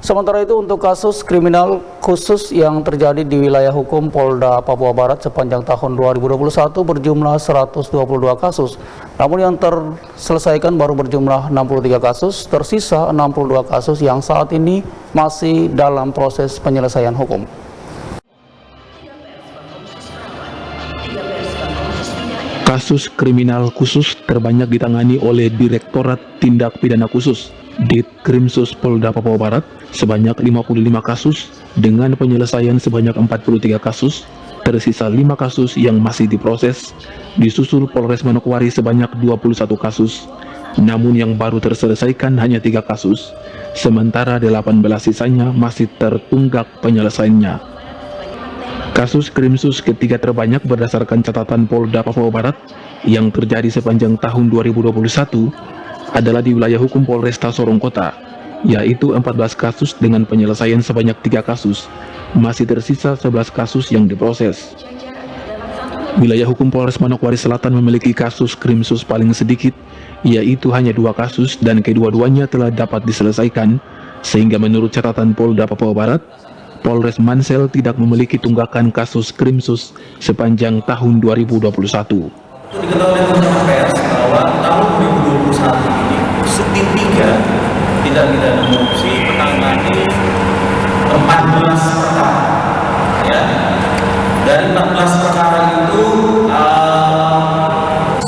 Sementara itu untuk kasus kriminal khusus yang terjadi di wilayah hukum Polda Papua Barat sepanjang tahun 2021 berjumlah 122 kasus. Namun yang terselesaikan baru berjumlah 63 kasus, tersisa 62 kasus yang saat ini masih dalam proses penyelesaian hukum. Kasus kriminal khusus terbanyak ditangani oleh Direktorat Tindak Pidana Khusus Ditkrimsus Polda Papua Barat sebanyak 55 kasus dengan penyelesaian sebanyak 43 kasus, tersisa 5 kasus yang masih diproses, disusul Polres Manokwari sebanyak 21 kasus, namun yang baru terselesaikan hanya 3 kasus, sementara 18 sisanya masih tertunggak penyelesaiannya. Kasus krimsus ketiga terbanyak berdasarkan catatan Polda Papua Barat yang terjadi sepanjang tahun 2021 adalah di wilayah hukum Polresta Sorong Kota, yaitu 14 kasus dengan penyelesaian sebanyak 3 kasus, masih tersisa 11 kasus yang diproses. Wilayah hukum Polres Manokwari Selatan memiliki kasus krimsus paling sedikit, yaitu hanya 2 kasus dan kedua-duanya telah dapat diselesaikan, sehingga menurut catatan Polda Papua Barat, Polres Mansel tidak memiliki tunggakan kasus krimsus sepanjang tahun 2021. Diketahui oleh pers bahwa tahun 2021 ini Subdit 3 Tindak Pidana Korupsi menangani 14 perkara, ya. Dari 14 perkara itu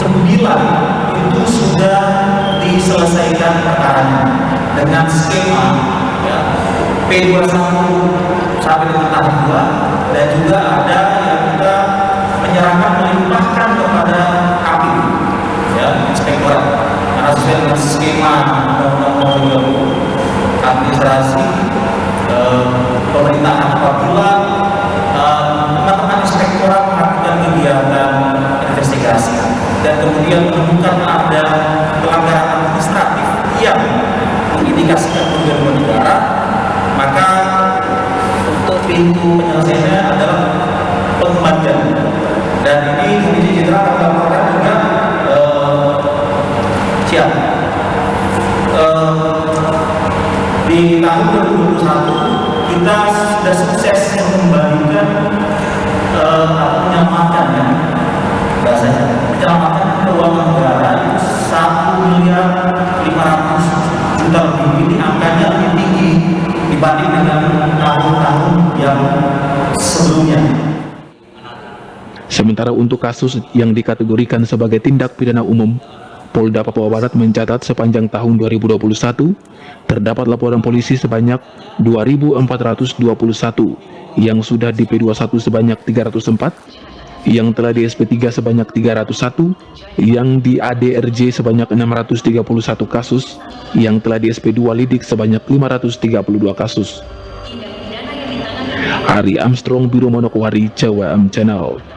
9 itu sudah diselesaikan perkaranya dengan skema, ya, P21 sampai dengan tahap 2, dan juga ada yang kita menyerahkan melimpahkan kepada Kapil, ya, inspektorat, karena sesuai dengan skema Undang-Undang administrasi pemerintahan apabila teman-teman inspektorat melakukan kegiatan investigasi dan kemudian menemukan ada pelanggaran administratif yang mengindikasikan kerugian negara, maka untuk pintu penyelesaiannya adalah pengembalian. Dan ini Komisi Judisial melaporkan juga di tahun 2021 kita sudah sukses mengembalikan menyelamatkan, ya, bahasanya menyelamatkan keuangan negara itu 1.500.000.000 lebih. Ini angkanya lebih tinggi dibanding dengan tahun-tahun yang sebelumnya. Sementara untuk kasus yang dikategorikan sebagai tindak pidana umum, Polda Papua Barat mencatat sepanjang tahun 2021 terdapat laporan polisi sebanyak 2.421, yang sudah di P21 sebanyak 304, yang telah di SP3 sebanyak 301, yang di ADRJ sebanyak 631 kasus, yang telah di SP2 Lidik sebanyak 532 kasus. Ari Armstrong, Biro Manokwari, Jawa Channel.